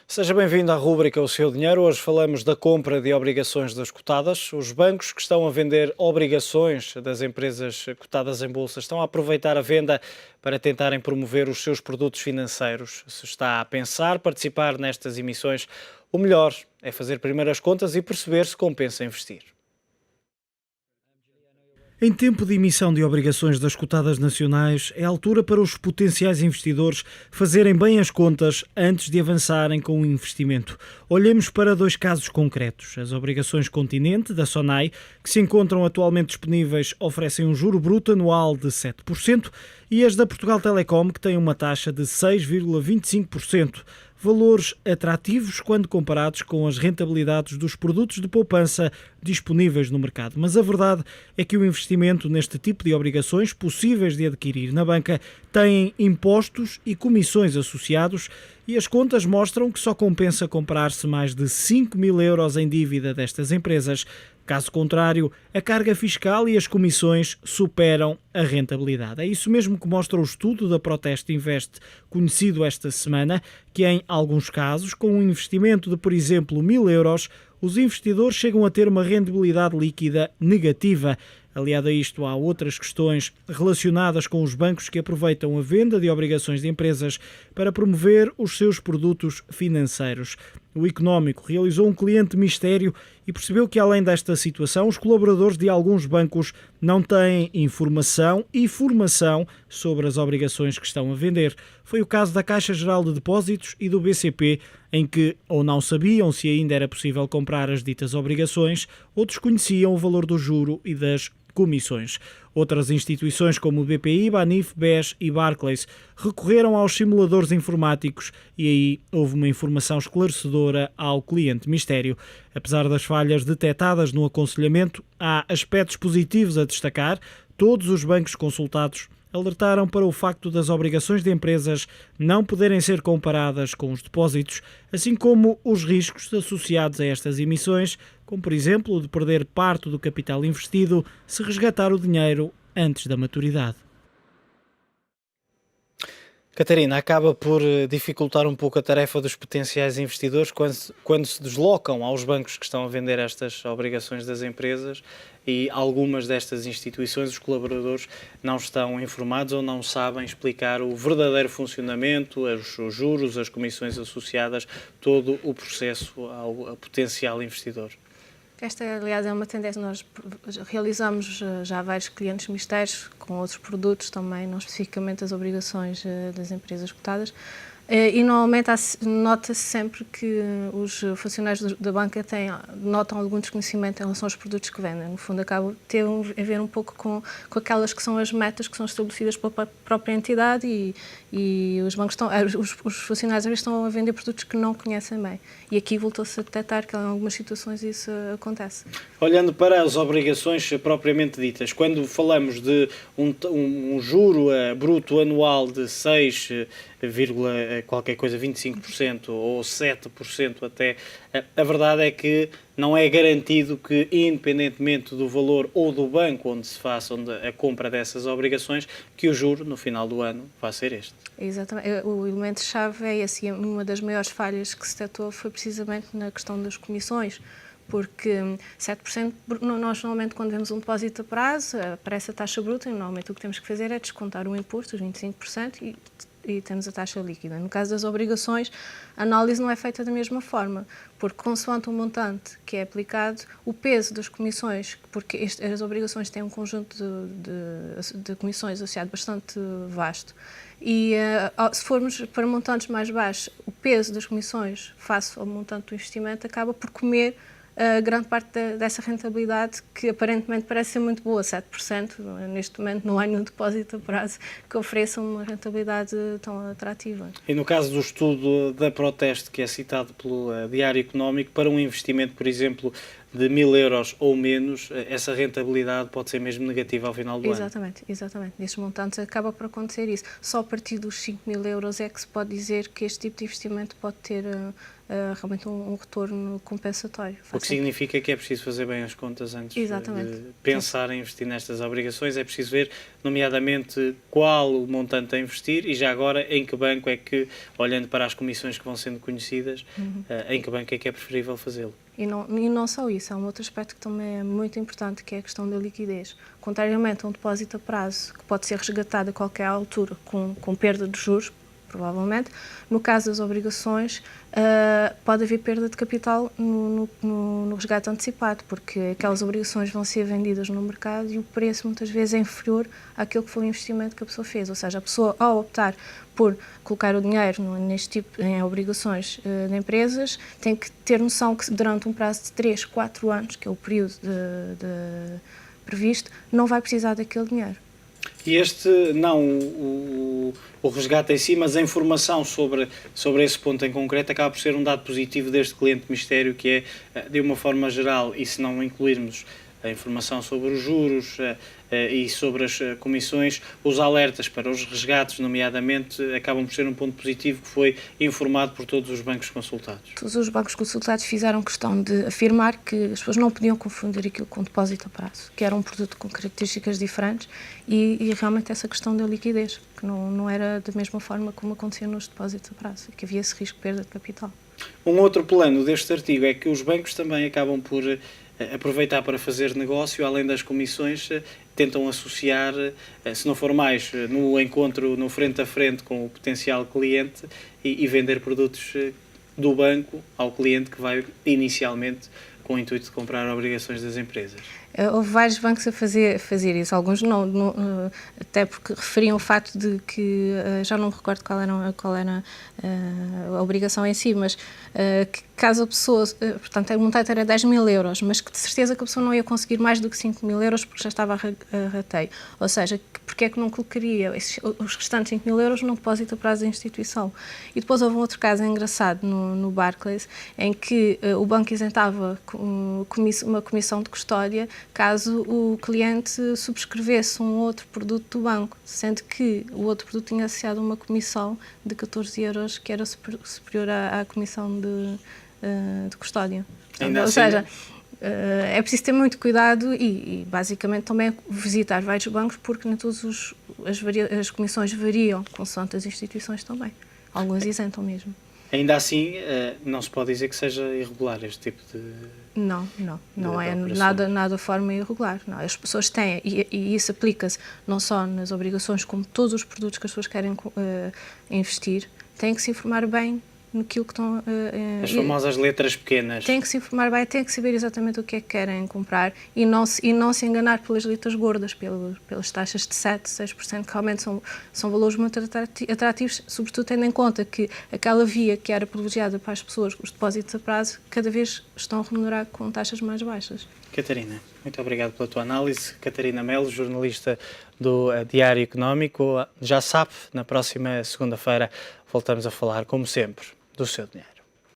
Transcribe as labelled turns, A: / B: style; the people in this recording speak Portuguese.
A: Seja bem-vindo à rúbrica O Seu Dinheiro. Hoje falamos da compra de obrigações das cotadas. Os bancos que estão a vender obrigações das empresas cotadas em bolsa estão a aproveitar a venda para tentarem promover os seus produtos financeiros. Se está a pensar participar nestas emissões, o melhor é fazer primeiro as contas e perceber se compensa investir. Em tempo de emissão de obrigações das cotadas nacionais, é a altura para os potenciais investidores fazerem bem as contas antes de avançarem com o investimento. Olhemos para dois casos concretos. As obrigações Continente, da Sonae, que se encontram atualmente disponíveis, oferecem um juro bruto anual de 7%, e as da Portugal Telecom, que têm uma taxa de 6,25%. Valores atrativos quando comparados com as rentabilidades dos produtos de poupança disponíveis no mercado. Mas a verdade é que o investimento neste tipo de obrigações possíveis de adquirir na banca tem impostos e comissões associados, e as contas mostram que só compensa comprar-se mais de 5.000 € em dívida destas empresas. Caso contrário, a carga fiscal e as comissões superam a rentabilidade. É isso mesmo que mostra o estudo da Proteste Invest, conhecido esta semana, que em alguns casos, com um investimento de, por exemplo, 1.000 €, os investidores chegam a ter uma rendibilidade líquida negativa. Aliado a isto, há outras questões relacionadas com os bancos que aproveitam a venda de obrigações de empresas para promover os seus produtos financeiros. O Económico realizou um cliente mistério e percebeu que, além desta situação, os colaboradores de alguns bancos não têm informação e formação sobre as obrigações que estão a vender. Foi o caso da Caixa Geral de Depósitos e do BCP, em que ou não sabiam se ainda era possível comprar as ditas obrigações ou desconheciam o valor do juro e das comissões. Outras instituições como o BPI, Banif, BES e Barclays recorreram aos simuladores informáticos e aí houve uma informação esclarecedora ao cliente mistério. Apesar das falhas detectadas no aconselhamento, há aspectos positivos a destacar. Todos os bancos consultados alertaram para o facto das obrigações de empresas não poderem ser comparadas com os depósitos, assim como os riscos associados a estas emissões, como por exemplo o de perder parte do capital investido se resgatar o dinheiro antes da maturidade. Catarina, acaba por dificultar um pouco a tarefa dos potenciais investidores quando se deslocam aos bancos que estão a vender estas obrigações das empresas e algumas destas instituições, os colaboradores, não estão informados ou não sabem explicar o verdadeiro funcionamento, os juros, as comissões associadas, todo o processo ao potencial investidor.
B: Esta, aliás, é uma tendência. Nós realizamos já vários clientes mistérios com outros produtos também, não especificamente as obrigações das empresas cotadas. E normalmente nota-se sempre que os funcionários da banca notam algum desconhecimento em relação aos produtos que vendem. No fundo, acaba de ter a ver um pouco com aquelas que são as metas que são estabelecidas pela própria entidade e os bancos os funcionários às vezes estão a vender produtos que não conhecem bem. E aqui voltou-se a detectar que em algumas situações isso acontece.
A: Olhando para as obrigações propriamente ditas, quando falamos de um juro bruto anual de 6, qualquer coisa, 25% ou 7% até, a verdade é que não é garantido que, independentemente do valor ou do banco onde se faça a compra dessas obrigações, que o juro no final do ano vai ser este.
B: Exatamente. O elemento-chave é esse. Uma das maiores falhas que se detectou foi precisamente na questão das comissões, porque 7%, nós normalmente quando vemos um depósito a prazo, aparece a taxa bruta e normalmente o que temos que fazer é descontar o imposto, os 25%, e temos a taxa líquida. No caso das obrigações, a análise não é feita da mesma forma, porque consoante o montante que é aplicado, o peso das comissões, porque as obrigações têm um conjunto de comissões associado bastante vasto, e se formos para montantes mais baixos, o peso das comissões face ao montante do investimento acaba por comer grande parte dessa rentabilidade, que aparentemente parece ser muito boa, 7%. Neste momento não há nenhum depósito a prazo que ofereça uma rentabilidade tão atrativa.
A: E no caso do estudo da Proteste, que é citado pelo Diário Económico, para um investimento, por exemplo, de 1.000 € ou menos, essa rentabilidade pode ser mesmo negativa ao final do ano.
B: Exatamente. Nesses montantes acaba por acontecer isso. Só a partir dos 5.000 € é que se pode dizer que este tipo de investimento pode ter realmente um retorno compensatório.
A: O que significa que é preciso fazer bem as contas antes de pensar em investir nestas obrigações. É preciso ver, nomeadamente, qual o montante a investir e já agora em que banco é que, olhando para as comissões que vão sendo conhecidas, em que banco é que é preferível fazê-lo.
B: E não só isso, há um outro aspecto que também é muito importante, que é a questão da liquidez. Contrariamente a um depósito a prazo, que pode ser resgatado a qualquer altura com perda de juros, provavelmente, no caso das obrigações, pode haver perda de capital no resgate antecipado, porque aquelas obrigações vão ser vendidas no mercado e o preço muitas vezes é inferior àquilo que foi o investimento que a pessoa fez. Ou seja, a pessoa, ao optar por colocar o dinheiro neste tipo de obrigações de empresas, tem que ter noção que durante um prazo de 3, 4 anos, que é o período previsto, não vai precisar daquele dinheiro.
A: E este, não o resgate em si, mas a informação sobre esse ponto em concreto acaba por ser um dado positivo deste cliente mistério, que é, de uma forma geral, e se não incluirmos a informação sobre os juros e sobre as comissões, os alertas para os resgates, nomeadamente, acabam por ser um ponto positivo que foi informado por todos os bancos consultados.
B: Todos os bancos consultados fizeram questão de afirmar que as pessoas não podiam confundir aquilo com depósito a prazo, que era um produto com características diferentes e realmente essa questão da liquidez, que não era da mesma forma como acontecia nos depósitos a prazo, que havia esse risco de perda de capital.
A: Um outro plano deste artigo é que os bancos também acabam por aproveitar para fazer negócio, além das comissões, tentam associar, se não for mais, no encontro, no frente a frente com o potencial cliente e vender produtos do banco ao cliente que vai inicialmente com o intuito de comprar obrigações das empresas.
B: Houve vários bancos a fazer isso, alguns não, até porque referiam o facto de que, já não me recordo qual era a obrigação em si, mas que caso a pessoa, portanto a montante era 10.000 €, mas que de certeza que a pessoa não ia conseguir mais do que 5.000 € porque já estava a rateio. Ou seja, porque é que não colocaria os restantes 5.000 € num depósito a prazo da instituição? E depois houve um outro caso engraçado no Barclays, em que o banco isentava uma comissão de custódia caso o cliente subscrevesse um outro produto do banco, sendo que o outro produto tinha associado uma comissão de 14 €, que era superior à comissão de custódia. Ou seja, é preciso ter muito cuidado e basicamente também visitar vários bancos, porque nem todas as comissões variam consoante as instituições também. Alguns isentam mesmo.
A: Ainda assim, não se pode dizer que seja irregular este tipo de...
B: Não é nada forma irregular. Não. As pessoas têm, e isso aplica-se não só nas obrigações, como todos os produtos que as pessoas querem investir, têm que se informar bem naquilo que estão...
A: As famosas letras pequenas.
B: Têm que se informar bem, têm que saber exatamente o que é que querem comprar e não se enganar pelas letras gordas, pelas taxas de 7%, 6%, que realmente são valores muito atrativos, sobretudo tendo em conta que aquela via que era privilegiada para as pessoas, os depósitos a prazo, cada vez estão a remunerar com taxas mais baixas.
A: Catarina, muito obrigado pela tua análise. Catarina Melo, jornalista do Diário Económico. Já sabe, na próxima segunda-feira voltamos a falar, como sempre, do seu dinheiro.